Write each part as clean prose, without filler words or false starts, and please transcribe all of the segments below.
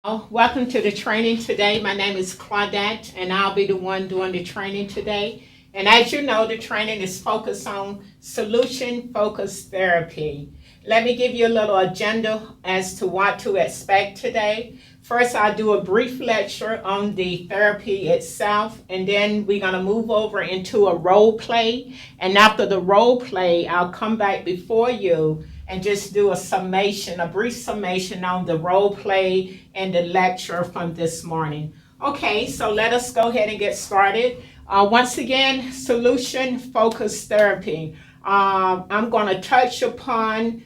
Welcome to the training today. My name is Claudette, and I'll be the one doing the training today. And as you know, the training is focused on solution-focused therapy. Let me give you a little agenda as to what to expect today. First, I'll do a brief lecture on the therapy itself, and then we're going to move over into a role play. And after the role play, I'll come back before you and just do a summation, a brief summation on the role play and the lecture from this morning. Okay, so let us go ahead and get started. Once again, solution-focused therapy. I'm going to touch upon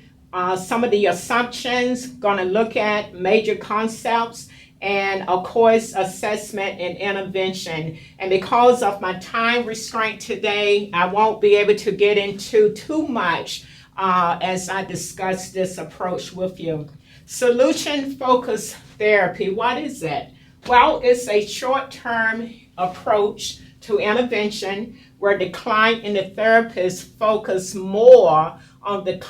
some of the assumptions, going to look at major concepts, and of course, assessment and intervention. And because of my time restraint today, I won't be able to get into too much as I discuss this approach with you. Solution-focused therapy, what is it? Well, it's a short-term approach to intervention where the client and the therapist focus more on the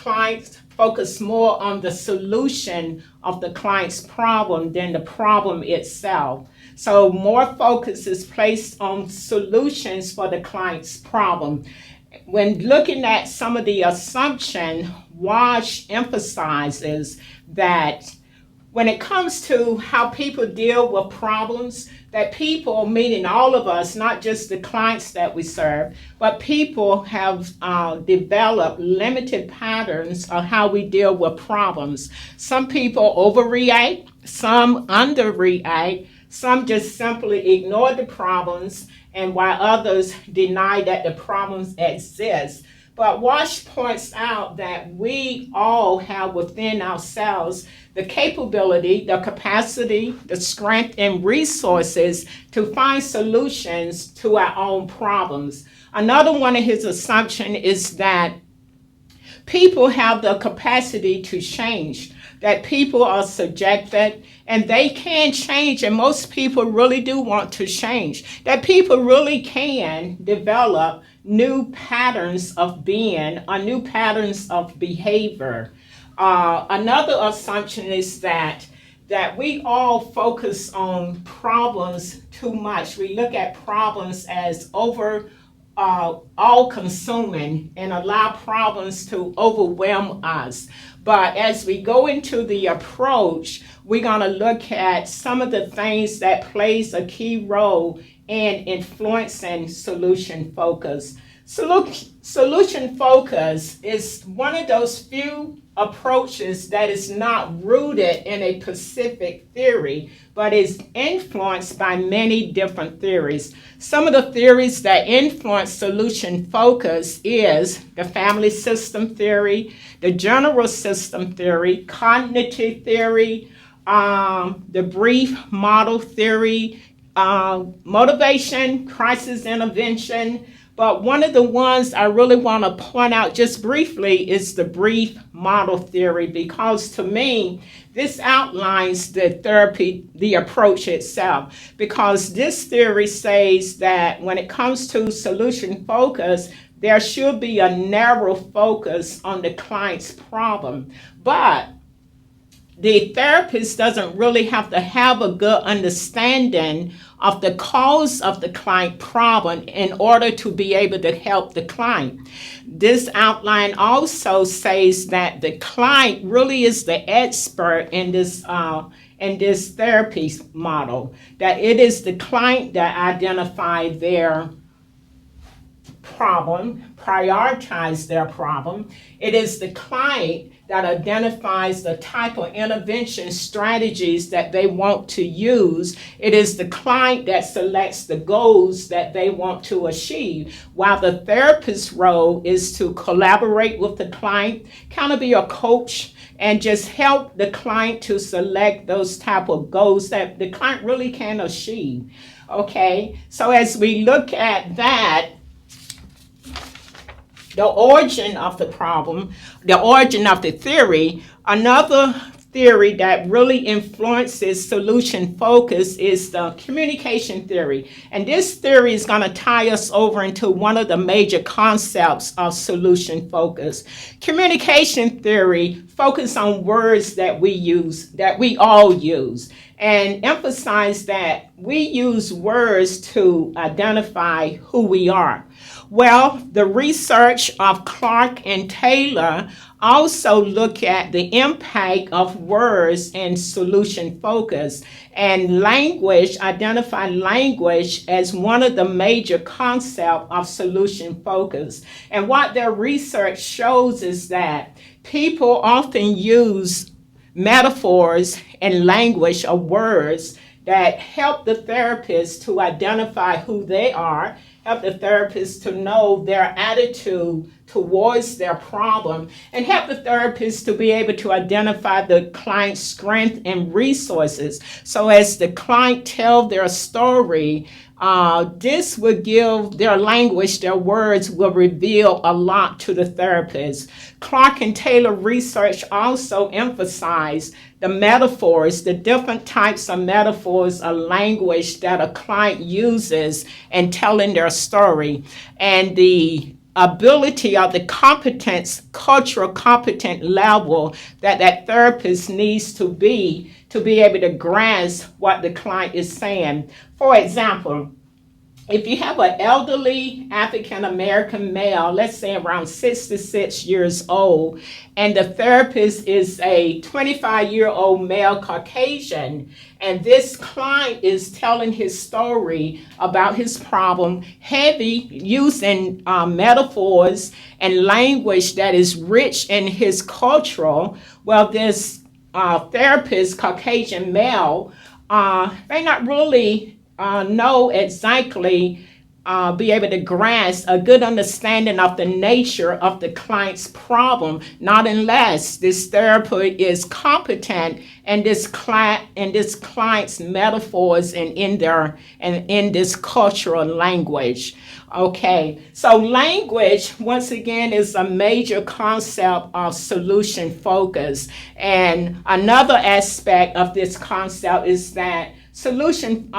solution of the client's problem than the problem itself. So more focus is placed on solutions for the client's problem. When looking at some of the assumption, Walsh emphasizes that when it comes to how people deal with problems, that people, meaning all of us, not just the clients that we serve, but people have developed limited patterns of how we deal with problems. Some people overreact, some underreact, some just simply ignore the problems, and while others deny that the problems exist. But Walsh points out that we all have within ourselves the capability, the capacity, the strength, and resources to find solutions to our own problems. Another one of his assumptions is that people have the capacity to change, that people are subjected and they can change, and most people really do want to change, that people really can develop new patterns of being or new patterns of behavior. Another assumption is that we all focus on problems too much. We look at problems as all-consuming and allow problems to overwhelm us. But as we go into the approach, we're going to look at some of the things that plays a key role in influencing solution focus. Solution focus is one of those few approaches that is not rooted in a specific theory, but is influenced by many different theories. Some of the theories that influence solution focus is the family system theory, the general system theory, cognitive theory, the brief model theory, motivation, crisis intervention. But one of the ones I really want to point out just briefly is the brief model theory, because to me, this outlines the therapy, the approach itself. Because this theory says that when it comes to solution focus, there should be a narrow focus on the client's problem. But the therapist doesn't really have to have a good understanding of the cause of the client problem in order to be able to help the client. This outline also says that the client really is the expert in this therapy model, that it is the client that identifies their problem, prioritize their problem. It is the client that identifies the type of intervention strategies that they want to use. It is the client that selects the goals that they want to achieve, while the therapist's role is to collaborate with the client, kind of be a coach, and just help the client to select those type of goals that the client really can achieve. Okay, so as we look at that, the origin of the problem, the origin of the theory, another theory that really influences solution focus is the communication theory. And this theory is going to tie us over into one of the major concepts of solution focus. Communication theory focuses on words that we use, that we all use. and emphasize that we use words to identify who we are. Well, the research of Clark and Taylor also look at the impact of words and solution focus, and language, identify language as one of the major concepts of solution focus. And what their research shows is that people often use metaphors and language or words that help the therapist to identify who they are, help the therapist to know their attitude towards their problem, and help the therapist to be able to identify the client's strength and resources. So as the client tells their story, this will give their language, their words will reveal a lot to the therapist. Clark and Taylor research also emphasize the metaphors, the different types of metaphors or language that a client uses in telling their story, and the ability or the competence, cultural competent level that therapist needs to be able to grasp what the client is saying. For example, if you have an elderly African American male, let's say around 66 years old, and the therapist is a 25-year-old male Caucasian, and this client is telling his story about his problem, heavy using metaphors and language that is rich in his cultural, well, this therapist, Caucasian male, may not really know exactly, be able to grasp a good understanding of the nature of the client's problem, not unless this therapist is competent in this client's metaphors and in this cultural language. Okay, so language, once again, is a major concept of solution focus. And another aspect of this concept is that solution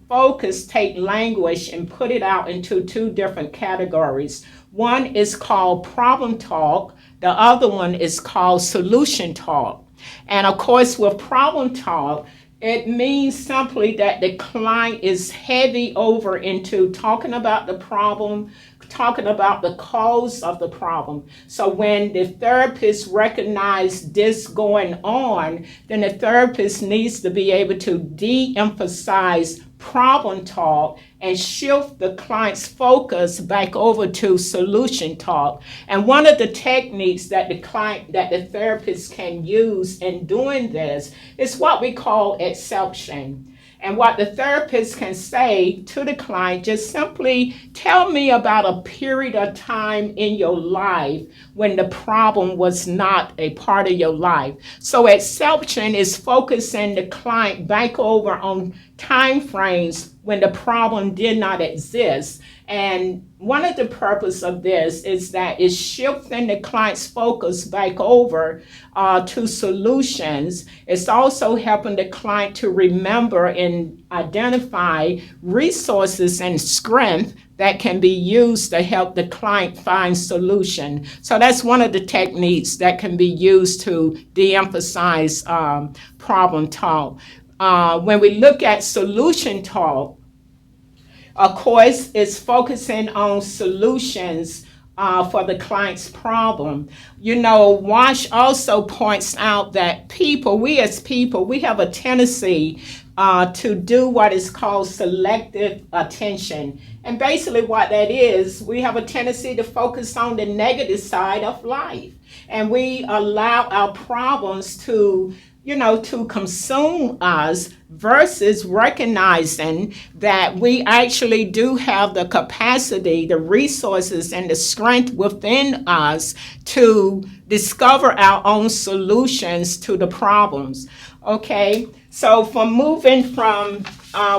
focus take language and put it out into two different categories. One is called problem talk. The other one is called solution talk. And of course, with problem talk, it means simply that the client is heavy over into talking about the problem, talking about the cause of the problem. So when the therapist recognizes this going on, then the therapist needs to be able to de-emphasize problem talk and shift the client's focus back over to solution talk. And one of the techniques that the therapist can use in doing this is what we call exception. And what the therapist can say to the client, just simply tell me about a period of time in your life when the problem was not a part of your life. So exception is focusing the client back over on time frames when the problem did not exist. And one of the purposes of this is that it's shifting the client's focus back over to solutions. It's also helping the client to remember and identify resources and strength that can be used to help the client find solution. So that's one of the techniques that can be used to de-emphasize problem talk. When we look at solution talk, of course, it's focusing on solutions for the client's problem. You know, Wash also points out that we as people, we have a tendency to do what is called selective attention. And basically what that is, we have a tendency to focus on the negative side of life. And we allow our problems to consume us versus recognizing that we actually do have the capacity, the resources, and the strength within us to discover our own solutions to the problems. Okay, so moving from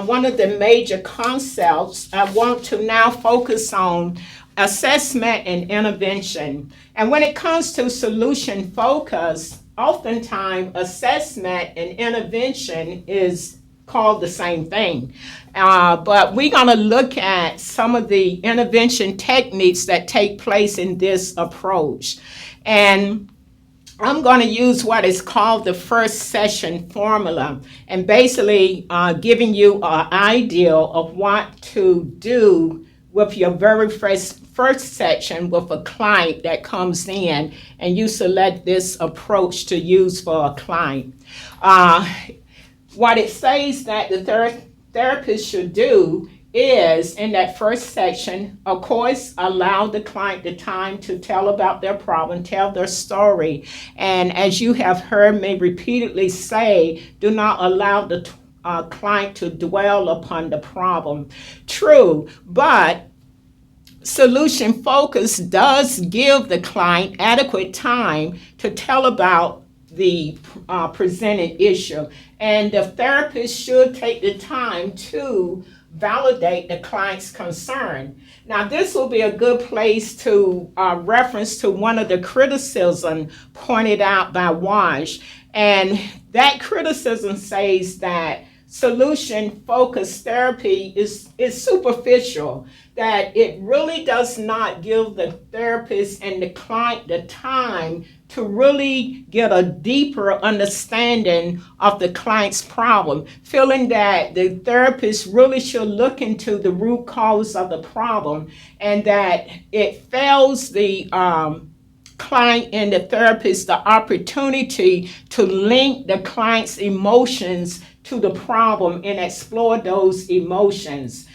one of the major concepts, I want to now focus on assessment and intervention. And when it comes to solution focus, oftentimes assessment and intervention is called the same thing. But we're going to look at some of the intervention techniques that take place in this approach. And I'm going to use what is called the first session formula, and basically giving you an idea of what to do with your very first section with a client that comes in, and you select this approach to use for a client. What it says that the therapist should do is, in that first section, of course, allow the client the time to tell about their problem, tell their story. And as you have heard me repeatedly say, do not allow the client to dwell upon the problem. True, but solution focus does give the client adequate time to tell about the presented issue. And the therapist should take the time to validate the client's concern. Now, this will be a good place to reference to one of the criticism pointed out by Wash. And that criticism says that solution-focused therapy is superficial, that it really does not give the therapist and the client the time to really get a deeper understanding of the client's problem, feeling that the therapist really should look into the root cause of the problem, and that it fails the client and the therapist the opportunity to link the client's emotions to the problem and explore those emotions.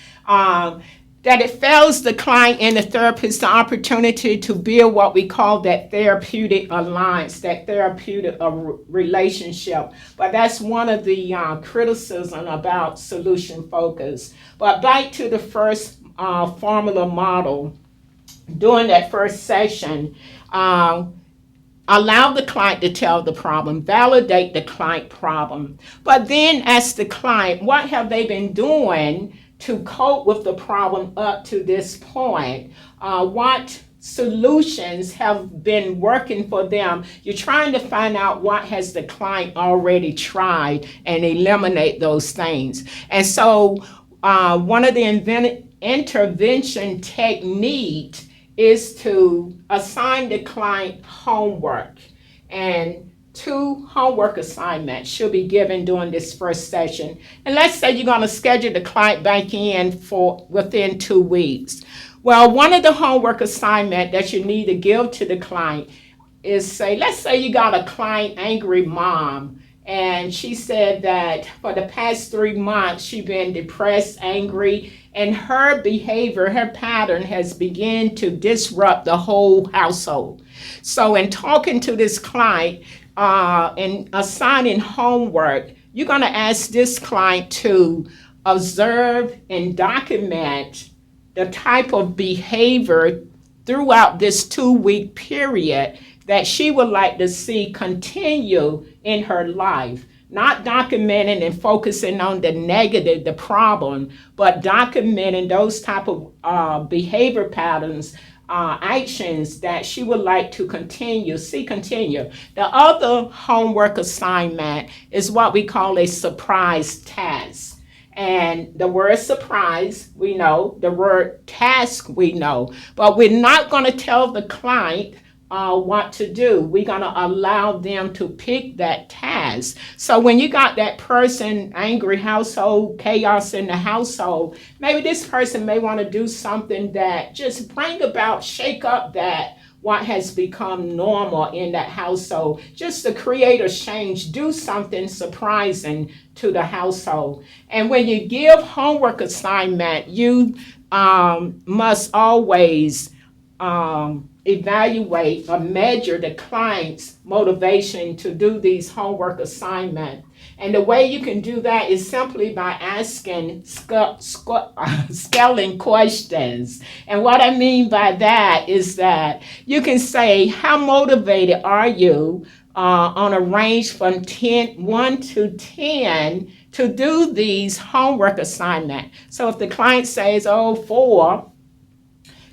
That it fails the client and the therapist the opportunity to build what we call that therapeutic alliance, that therapeutic relationship. But that's one of the criticism about solution focus. But back to the first formula model. During that first session, allow the client to tell the problem, validate the client problem, but then ask the client, what have they been doing to cope with the problem up to this point? What solutions have been working for them? You're trying to find out what has the client already tried and eliminate those things. And so one of the intervention techniques is to assign the client homework, and 2 homework assignments should be given during this first session. And let's say you're going to schedule the client back in for within 2 weeks. Well, one of the homework assignment that you need to give to the client is, let's say you got a client angry mom, and she said that for the past 3 months she's been depressed, angry, and her behavior, her pattern has begun to disrupt the whole household. So in talking to this client and assigning homework, you're going to ask this client to observe and document the type of behavior throughout this 2-week period that she would like to see continue in her life. Not documenting and focusing on the negative, the problem, but documenting those type of behavior patterns, actions that she would like to continue. The other homework assignment is what we call a surprise task. And the word surprise, we know. The word task, we know. But we're not going to tell the client what to do. We're going to allow them to pick that task. So when you got that person, angry household, chaos in the household, maybe this person may want to do something that just bring about, shake up that what has become normal in that household, just to create a change, do something surprising to the household. And when you give homework assignment, you must always evaluate or measure the client's motivation to do these homework assignments. And the way you can do that is simply by asking scaling questions. And what I mean by that is that you can say, how motivated are you on a range from 1 to 10 to do these homework assignments? So if the client says, 4,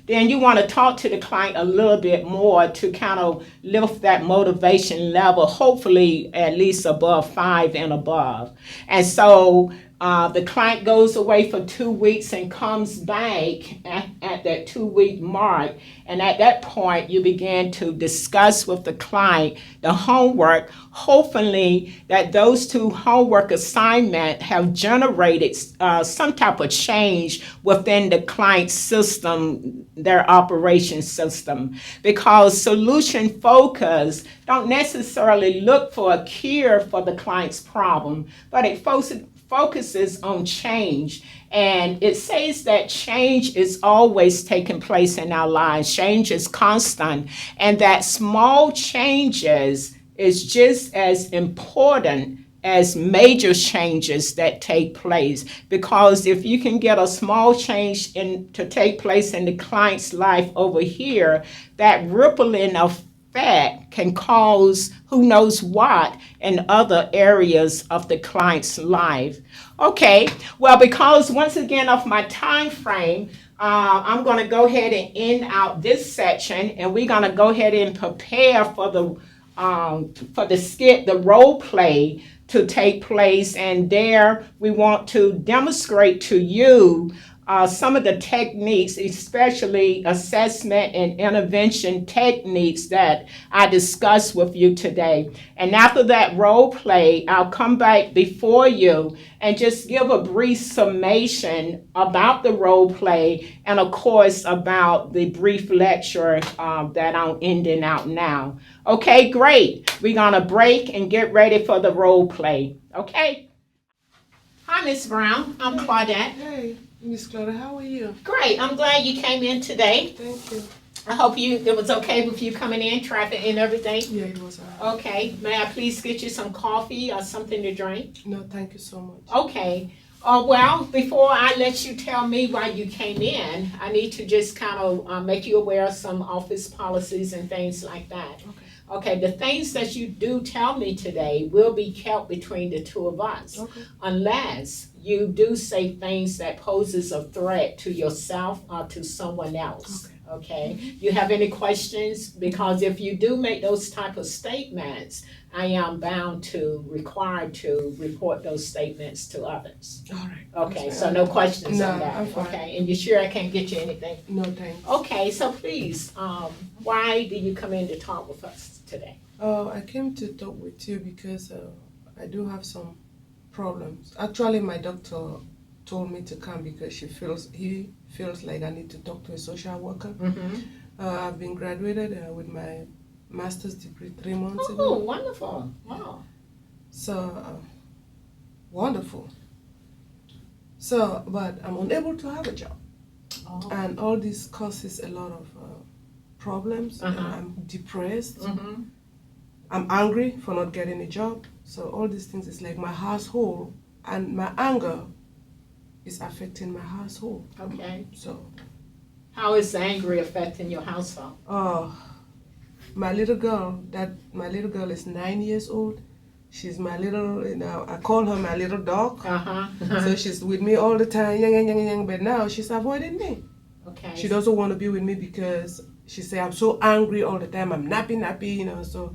then you want to talk to the client a little bit more to kind of lift that motivation level, hopefully at least above 5 and above. And so The client goes away for 2 weeks and comes back at that 2-week mark. And at that point, you begin to discuss with the client the homework. Hopefully, that those 2 homework assignments have generated some type of change within the client's system, their operation system. Because solution focus don't necessarily look for a cure for the client's problem, but it focuses on change. And it says that change is always taking place in our lives. Change is constant, and that small changes is just as important as major changes that take place. Because if you can get a small change to take place in the client's life over here, that rippling effect can cause who knows what in other areas of the client's life. Okay, well, because once again of my time frame, I'm going to go ahead and end out this section, and we're going to go ahead and prepare for the skit, the role play to take place. And there we want to demonstrate to you some of the techniques, especially assessment and intervention techniques that I discussed with you today. And after that role play, I'll come back before you and just give a brief summation about the role play and, of course, about the brief lecture that I'm ending out now. Okay, great. We're going to break and get ready for the role play. Okay? Hi, Miss Brown. I'm Claudette. Hey. Miss Claudette, how are you? Great. I'm glad you came in today. Thank you. I hope it was okay with you coming in, traffic and everything. Yeah, it was all right. Okay. May I please get you some coffee or something to drink? No, thank you so much. Okay. Well, before I let you tell me why you came in, I need to just kind of make you aware of some office policies and things like that. Okay. Okay, the things that you do tell me today will be kept between the 2 of us. Okay. Unless you do say things that poses a threat to yourself or to someone else. Okay. You have any questions? Because if you do make those type of statements, I am required to report those statements to others. All right. Okay, so no questions on that. I'm fine. Okay, and you sure I can't get you anything? No, thanks. Okay, so please, why did you come in to talk with us today? I came to talk with you because I do have some problems. Actually, my doctor told me to come because he feels like I need to talk to a social worker. Mm-hmm. I've been graduated with my master's degree 3 months ago. Oh, wonderful. Wow. So, wonderful. So, but I'm unable to have a job. Oh. And all this causes a lot of problems. Uh-huh. I'm depressed. Mm-hmm. I'm angry for not getting a job. So all these things is like my household, and my anger is affecting my household. Okay. So, How is anger affecting your household? my little girl is 9 years old. She's my little, I call her my little dog. Uh-huh. So she's with me all the time, yang, but now she's avoiding me. Okay. She doesn't want to be with me because she say I'm so angry all the time. I'm nappy, so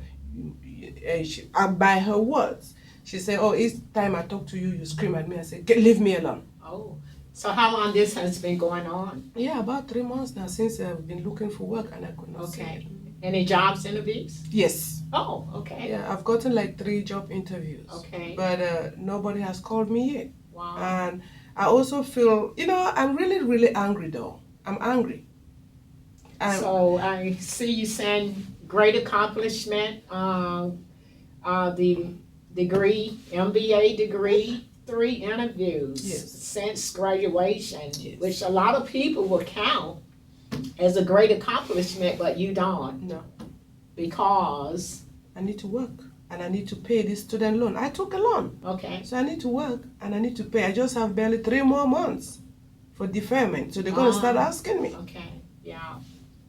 by her words, she say, oh, each time I talk to you, you scream at me. I say, leave me alone. Oh, so how long this has been going on? Yeah, about 3 months now since I've been looking for work and I could not see Okay. it. Any jobs interviews? Yes. Oh, okay. Yeah, I've gotten like 3 job interviews. Okay. But nobody has called me yet. Wow. And I also feel, I'm really, really angry though. I'm angry. So I see you saying great accomplishment, the degree, MBA degree, 3 interviews Yes. since graduation, Yes. which a lot of people will count as a great accomplishment, but you don't. No. Because, I need to work and I need to pay this student loan. I took a loan. okay. So I need to work and I need to pay. I just have barely 3 more months for deferment. So they're going to start asking me. Okay, yeah.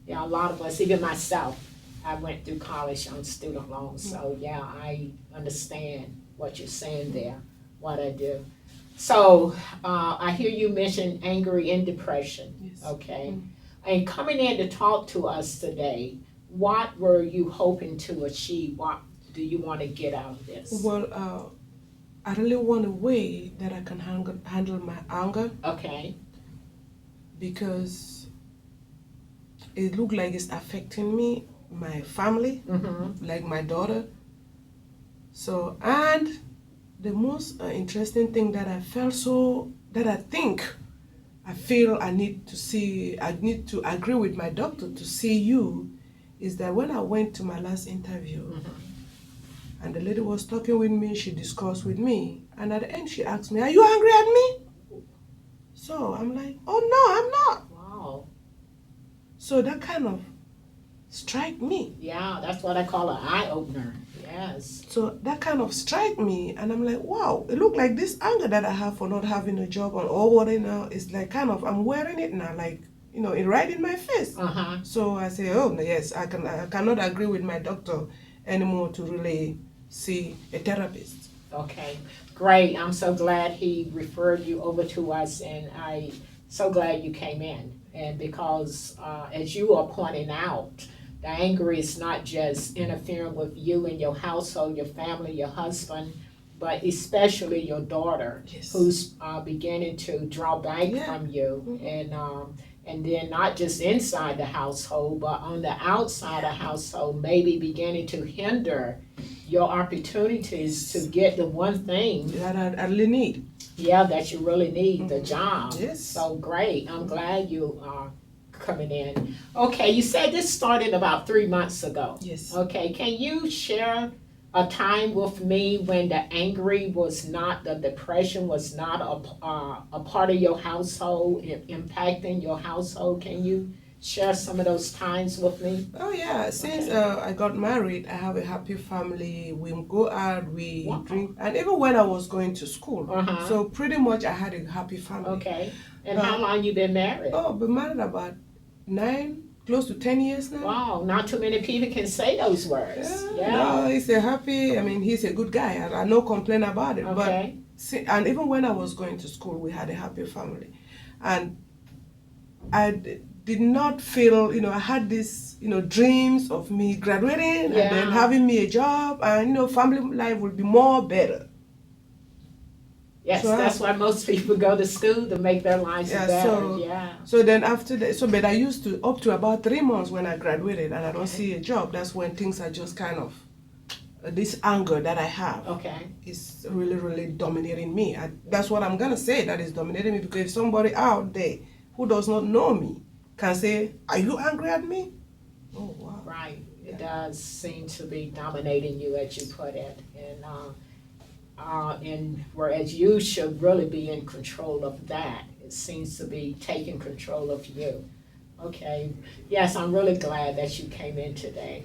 Yeah, a lot of us, even myself, I went through college on student loans. So yeah, I understand what you're saying there, what I do. So I hear you mention angry and depression. Yes. Okay. And coming in to talk to us today, what were you hoping to achieve? What do you want to get out of this? Well, I really want a way that I can handle my anger, Okay. because it looked like it's affecting me, my family, Mm-hmm. like my daughter. So, and the most interesting thing that I feel I need to agree with my doctor to see you, is that when I went to my last interview, Mm-hmm. and the lady was talking with me, she discussed with me, and at the end she asked me, "Are you angry at me?" So I'm like, "Oh no, I'm not." Wow. So that kind of strike me. Yeah, that's what I call an eye opener. Yes. So that kind of strike me, and I'm like, wow, it looked like this anger that I have for not having a job or what now is like kind of, I'm wearing it now, like, it right in my face. Uh-huh. So I say, oh yes, I cannot agree with my doctor anymore to really see a therapist. Okay. Great. I'm so glad he referred you over to us, and I so glad you came in. And because as you are pointing out, the anger is not just interfering with you and your household, your family, your husband, but especially your daughter, Yes. who's beginning to draw back from you, and then not just inside the household, but on the outside of the household, maybe beginning to hinder your opportunities to get the one thing that I really need. Yeah, that you really need, the job. Yes. So great. I'm glad you are coming in. Okay, you said this started about 3 months ago. Yes. Okay, can you share a time with me when the the depression was not a part of your household, impacting your household? Can you share some of those times with me? Oh yeah, since I got married, I have a happy family. We go out, we drink, and even when I was going to school, so pretty much I had a happy family. Okay, and how long you been married? Oh, been married about 9, close to 10 years now. Wow, not too many people can say those words. No, he's he's a good guy. I no complain about it. Okay. But and even when I was going to school, we had a happy family, and I did not feel, I had this, dreams of me graduating and then having me a job, and family life would be more better. Yes, so that's why most people go to school, to make their lives better. So then after that, but I used to, up to about 3 months when I graduated and I don't see a job, that's when things are just kind of, this anger that I have is really, really dominating me. That's what I'm going to say, that is dominating me, because if somebody out there who does not know me can say, "Are you angry at me?" Oh, wow. Right. It does seem to be dominating you, as you put it. And whereas you should really be in control of that, it seems to be taking control of you. Okay. Yes, I'm really glad that you came in today.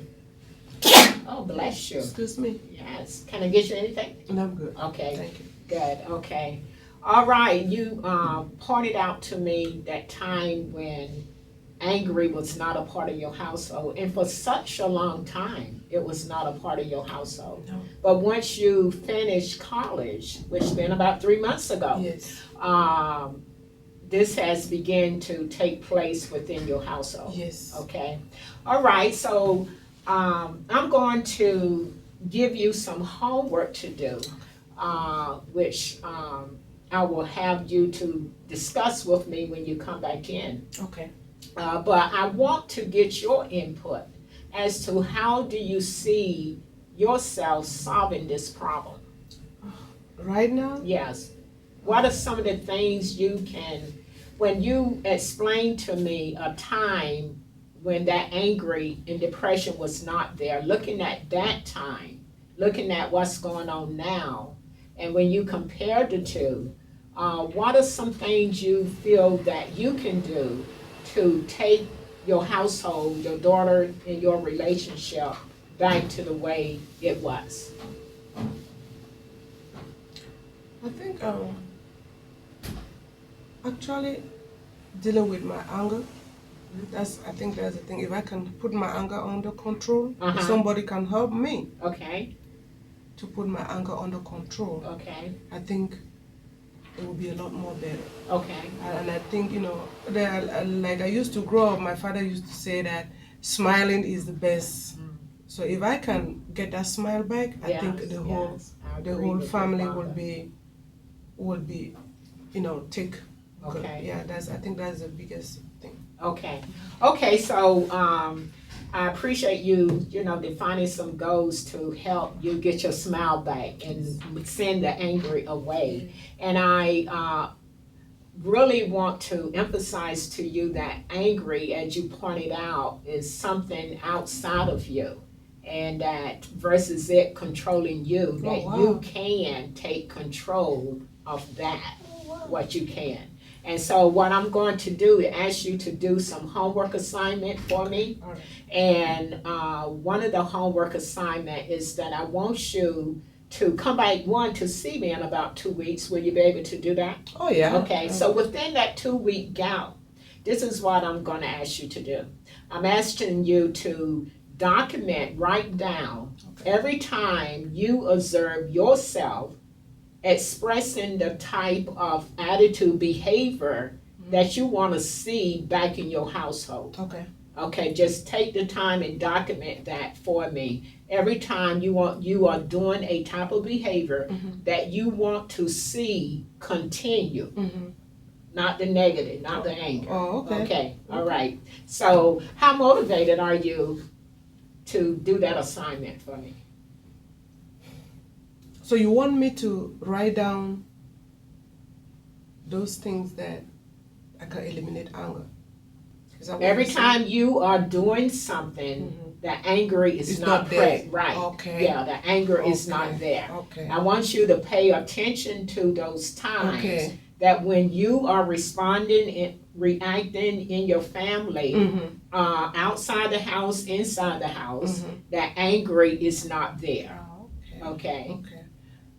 Oh, bless you. Excuse me. Yes. Can I get you anything? No, I'm good. Okay. Thank you. Good. Okay. All right. You pointed out to me that time when angry was not a part of your household, and for such a long time it was not a part of your household. No. But once you finished college, which been about 3 months ago, yes, this has begun to take place within your household. Yes. Okay. All right. So I'm going to give you some homework to do, which I will have you to discuss with me when you come back in. Okay. But I want to get your input as to how do you see yourself solving this problem? Right now? Yes. What are some of the things you can, when you explain to me a time when that angry and depression was not there, looking at that time, looking at what's going on now, and when you compare the two, what are some things you feel that you can do to take your household, your daughter, and your relationship back to the way it was? I think actually dealing with my anger, I think that's the thing. If I can put my anger under control, if somebody can help me to put my anger under control, I think it will be a lot more better. Okay. And I think, like I used to grow up, my father used to say that smiling is the best. So if I can get that smile back, I think the whole the agree whole with your family father. will be, take. Okay. Yeah, I think that's the biggest thing. Okay. Okay, so I appreciate you, defining some goals to help you get your smile back and send the anger away. And I really want to emphasize to you that angry, as you pointed out, is something outside of you. And that versus it controlling you, that you can take control of that, what you can. And so what I'm going to do is ask you to do some homework assignment for me. All right. And one of the homework assignment is that I want you to come back, to see me in about 2 weeks. Will you be able to do that? Oh, yeah. Okay, so within that 2-week gap, this is what I'm going to ask you to do. I'm asking you to document, write down every time you observe yourself expressing the type of attitude, behavior that you want to see back in your household. Okay. Okay, just take the time and document that for me. Every time you are doing a type of behavior that you want to see continue. Not the negative, not the anger. Oh, okay. Okay, all right. So how motivated are you to do that assignment for me? So you want me to write down those things that I can eliminate anger? Is that what Every you're time you are doing something, the anger is It's not not there. present. Right. Okay. Yeah, the anger is Okay. not there. Okay. I want you to pay attention to those times Okay. that when you are responding and reacting in your family, outside the house, inside the house, that angry is not there. Oh, okay. Okay. Okay.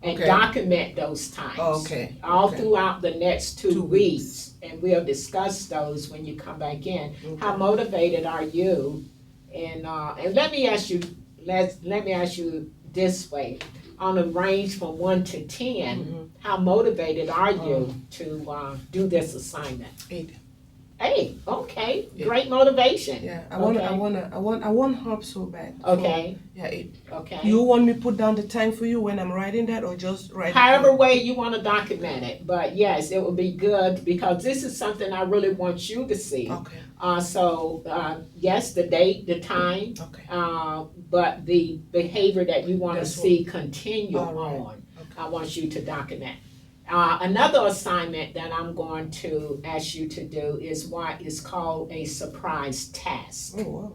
And Okay. document those times. Okay. All Okay. throughout the next 2 2 weeks. And we'll discuss those when you come back in. Okay. How motivated are you? And let me ask you, let me ask you this way. On a range from 1 to 10, how motivated are you to do this assignment? 8. 8, okay, Yeah. great motivation. Yeah, I Okay. want help so bad. Okay, Yeah, 8. okay. You want me to put down the time for you when I'm writing that, or just write? However way you want to document it, but yes, it would be good because this is something I really want you to see. Okay. So yes, the date, the time, Okay. but the behavior that you want to That's see continue All right. on, I want you to document. Another assignment that I'm going to ask you to do is what is called a surprise task. Oh wow.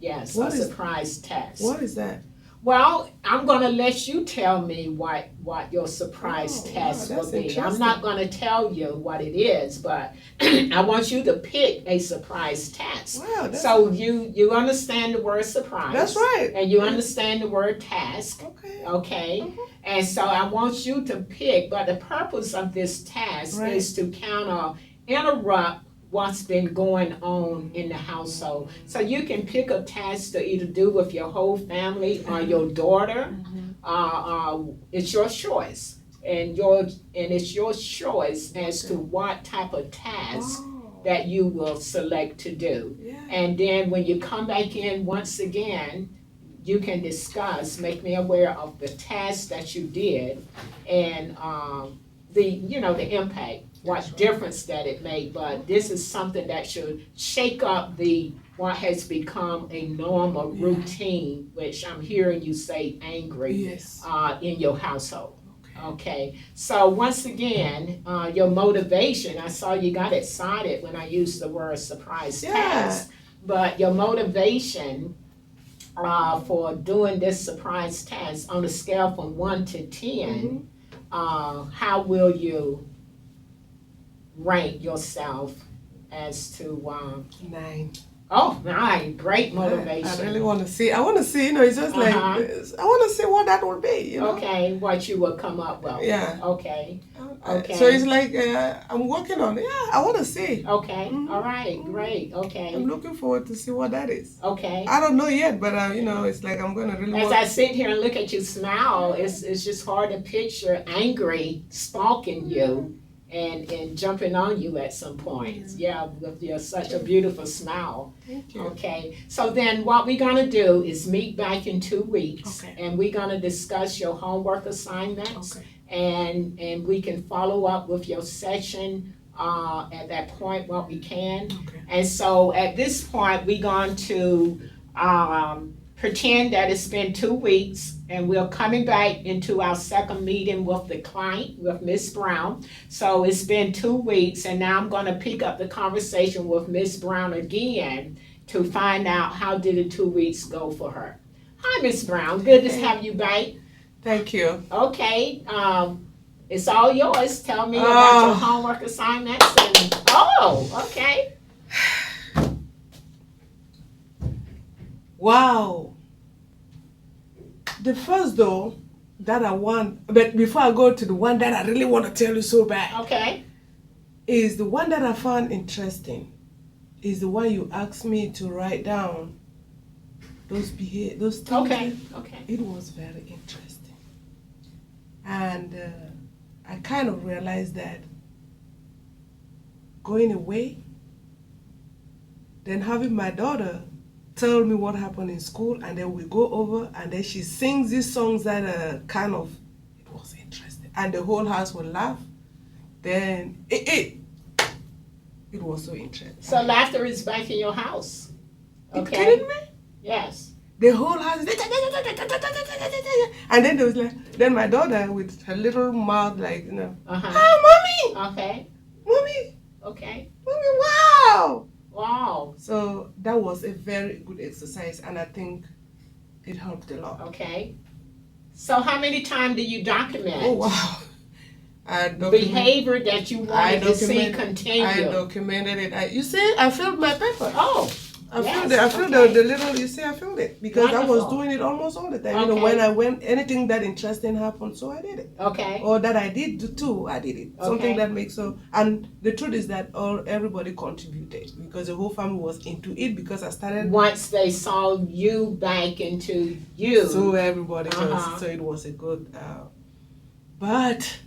Yes, What a is- surprise task. What is that? Well, I'm going to let you tell me what your surprise Oh, task wow, will that's be. I'm interesting. not going to tell you what it is, but I want you to pick a surprise task. Wow, that's, So you understand the word surprise. that's right. And you understand the word task, Okay. okay? And so I want you to pick, but the purpose of this task Right. is to interrupt what's been going on in the household. So you can pick a task to either do with your whole family or your daughter. It's your choice. And it's your choice as to what type of task Oh, that you will select to do. yeah. And then when you come back in once again, you can discuss, make me aware of the task that you did and the impact, what difference that it made. But this is something that should shake up what has become a normal routine, which I'm hearing you say angry, Yes. in your household. Okay, so once again, your motivation, I saw you got excited when I used the word surprise task, but your motivation for doing this surprise task on a scale from 1 to 10, how will you rank yourself as to 9. 9, great motivation. I really want to see. I want to see. It's just like I want to see what that will be. Okay, what you will come up with. Yeah. Okay. Okay. So it's like I'm working on it. Yeah, I want to see. Okay. All right. Great. Okay. I'm looking forward to see what that is. Okay. I don't know yet, but it's like I'm gonna really. As I sit here and look at you smile, it's just hard to picture angry sparking you and jumping on you at some point. Yeah, with your such a beautiful smile. Thank you. Okay, so then what we're gonna do is meet back in 2 weeks, Okay. and we're gonna discuss your homework assignments, Okay. and we can follow up with your session at that point what we can. Okay. And so at this point, we're going to pretend that it's been 2 weeks, and we're coming back into our second meeting with the client, with Miss Brown. So it's been 2 weeks, and now I'm going to pick up the conversation with Miss Brown again to find out how did the 2 weeks go for her. Hi, Miss Brown. Good to have you back. Thank you. Okay. It's all yours. Tell me about your homework assignments. Okay. Wow. The first though that I want, but before I go to the one that I really want to tell you so bad, Okay. is the one that I found interesting. Is the one you asked me to write down those things. Okay. It was very interesting, and I kind of realized that going away, then having my daughter tell me what happened in school, and then we go over, and then she sings these songs that are kind of, it was interesting, and the whole house will laugh. Then it was so interesting. So laughter is back in your house. You Okay. kidding me? Yes. The whole house, and then there was like, then my daughter with her little mouth like, you know, mommy, Okay. mommy, Okay. mommy, wow. Wow. So that was a very good exercise, and I think it helped a lot. Okay. So how many times do you document Oh wow! I behavior that you wanted to see I continue? documented it. You see, I filled my paper. Oh. I yes, filled it. I filled okay. the little. You see, I filled it because I was Wonderful. doing it almost all the time. You Okay. know, when I went, anything that interesting happened, so I did it. Okay. Or that I did too, I did it. Something Okay. that makes so. And the truth is that everybody contributed because the whole family was into it because I started. Once they saw you back into you. So everybody was. So it was a good. But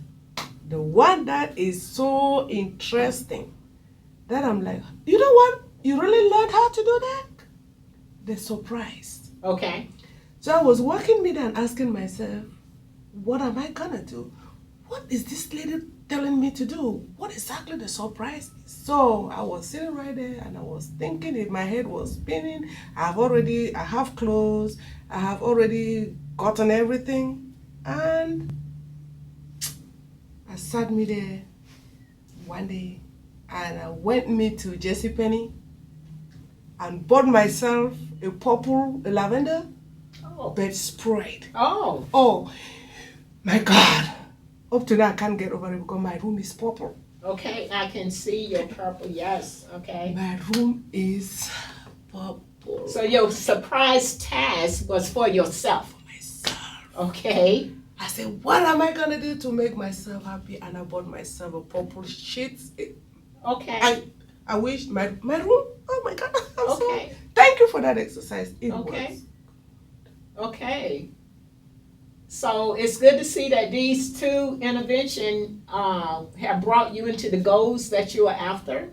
the one that is so interesting, that I'm like, you know what? You really learned how to do that? The surprise. Okay. So I was walking me and asking myself, what am I gonna do? What is this lady telling me to do? What exactly the surprise is? So I was sitting right there and I was thinking it, my head was spinning. I have clothes, I have already gotten everything, and I sat me there one day and I went me to JCPenney and bought myself a lavender bedspread. Oh. Oh my God. Up to now I can't get over it because my room is purple. Okay, I can see your purple, yes. Okay. My room is purple. So your surprise task was for yourself. For myself. Okay. I said, what am I gonna do to make myself happy? And I bought myself a purple sheet. Okay. I wish my room, oh my God. Okay. Thank you for that exercise. It Okay. was. Okay. So it's good to see that these two interventions have brought you into the goals that you are after.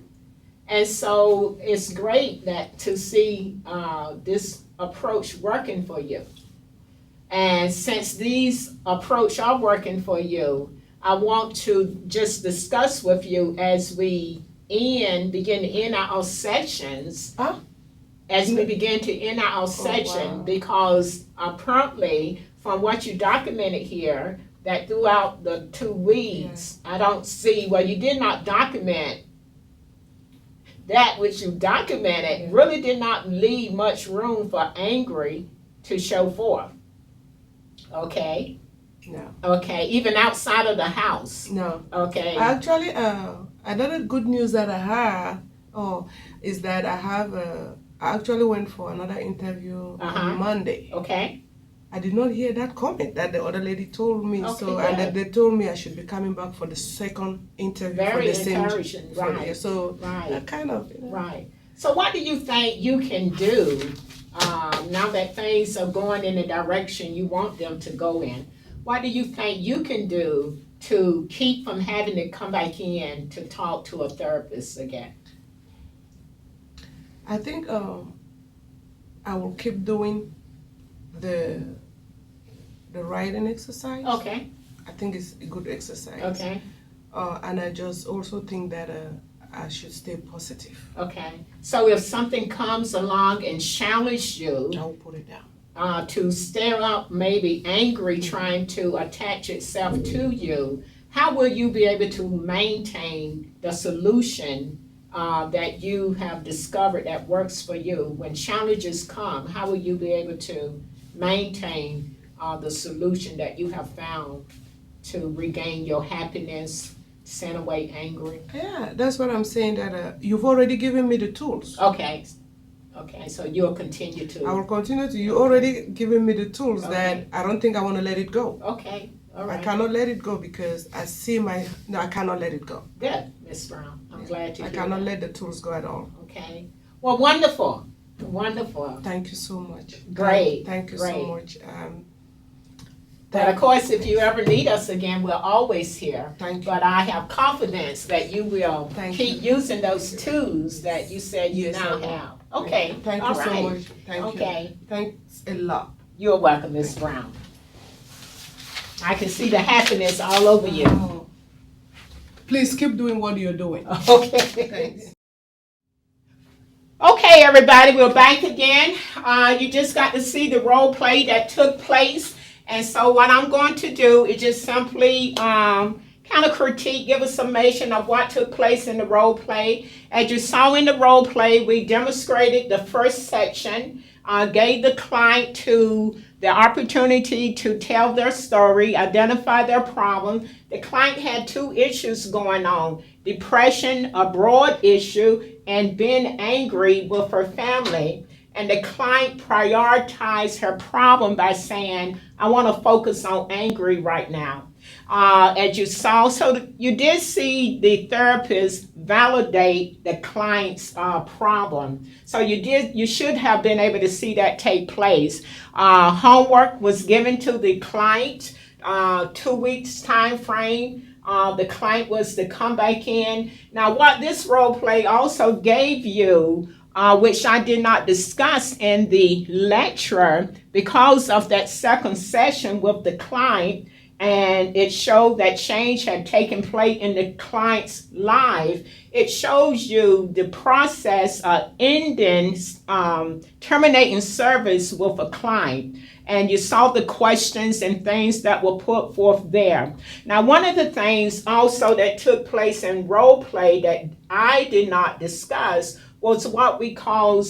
And so it's great that to see this approach working for you. And since these approach are working for you, I want to just discuss with you as we begin to end our sessions. As we begin to end our session, wow. because apparently from what you documented here, that throughout the 2 weeks, I don't see, well, you did not document that which you documented, really did not leave much room for angry to show forth. Okay? No. Okay, even outside of the house. No. Okay. Actually, another good news that I had is that I actually went for another interview on Monday. Okay. I did not hear that comment that the other lady told me. Okay, and that they told me I should be coming back for the second interview. Very for the encouraging, same, right. That kind of. You know. Right. So what do you think you can do now that things are going in the direction you want them to go in? What do you think you can do to keep from having to come back in to talk to a therapist again? I think I will keep doing the writing exercise. Okay. I think it's a good exercise. Okay. And I just also think that I should stay positive. Okay. So if something comes along and challenges you, I will put it down. To stir up maybe angry trying to attach itself to you, how will you be able to maintain the solution that you have discovered that works for you? When challenges come, how will you be able to maintain the solution that you have found to regain your happiness, send away anger? Yeah, that's what I'm saying, that you've already given me the tools. Okay. Okay, so you'll continue to. I will continue to. You already given me the tools that I don't think I want to let it go. Okay, all right. I cannot let it go because I see no, I cannot let it go. Good, Miss Brown. I'm glad to hear I cannot that. let the tools go at all. Okay. Well, wonderful. Wonderful. Thank you so much. Great. Thank you great. so much. But of course, if you ever need us again, we're always here. Thank you. But I have confidence that you will keep using those tools that you said you now have. Okay. Thank you so much. Thank you. Okay. Thanks a lot. You're welcome, Miss Brown. I can see the happiness all over you. Please keep doing what you're doing. Okay. Thanks. Okay, everybody, we're back again. You just got to see the role play that took place. And so what I'm going to do is just simply kind of critique, give a summation of what took place in the role play. As you saw in the role play, we demonstrated the first section, gave the client the opportunity to tell their story, identify their problem. The client had two issues going on: depression, a broad issue, and being angry with her family. And the client prioritized her problem by saying, I want to focus on angry right now. As you saw, so you did see the therapist validate the client's problem. So you should have been able to see that take place. Homework was given to the client, 2 weeks time frame. The client was to come back in. Now, what this role play also gave you, which I did not discuss in the lecture, because of that second session with the client, and it showed that change had taken place in the client's life. It shows you the process of terminating service with a client. And you saw the questions and things that were put forth there. Now, one of the things also that took place in role play that I did not discuss was what we call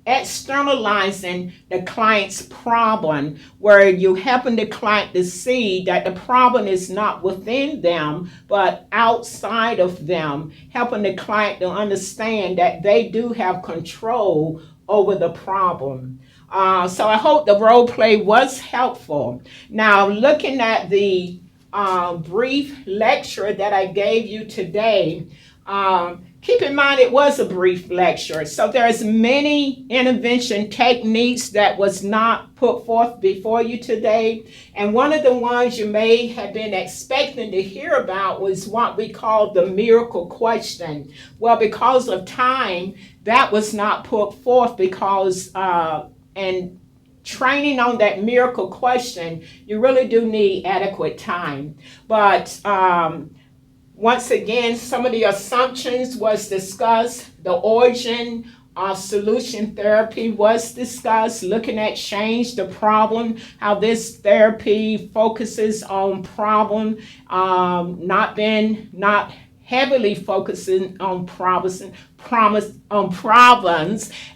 externalizing the client's problem, where you helping the client to see that the problem is not within them, but outside of them, helping the client to understand that they do have control over the problem. So I hope the role play was helpful. Now, looking at the brief lecture that I gave you today, keep in mind it was a brief lecture, so there's many intervention techniques that was not put forth before you today. And one of the ones you may have been expecting to hear about was what we call the miracle question. Well, because of time, that was not put forth because and training on that miracle question, you really do need adequate time. But once again, some of the assumptions was discussed. The origin of solution therapy was discussed, looking at change the problem, how this therapy focuses on problem, not heavily focusing on problems,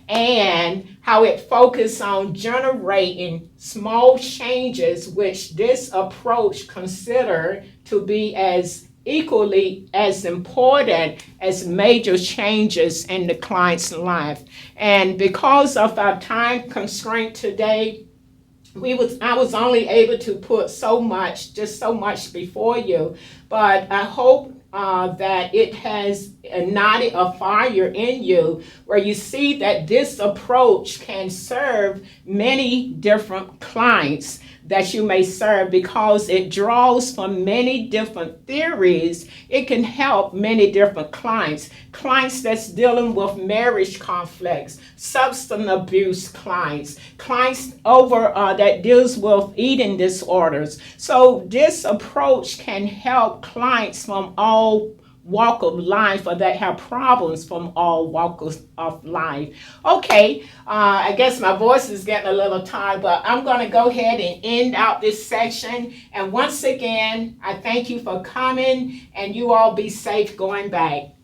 and how it focused on generating small changes, which this approach considered to be as equally as important as major changes in the client's life. And because of our time constraint today, I was only able to put just so much before you, but I hope that it has ignited a fire in you where you see that this approach can serve many different clients that you may serve, because it draws from many different theories. It can help many different clients that's dealing with marriage conflicts, substance abuse clients over that deals with eating disorders. So this approach can help clients from all walk of life, or that have problems from all walks of life. Okay, I guess my voice is getting a little tired, but I'm going to go ahead and end out this section. And once again, I thank you for coming, and you all be safe going back.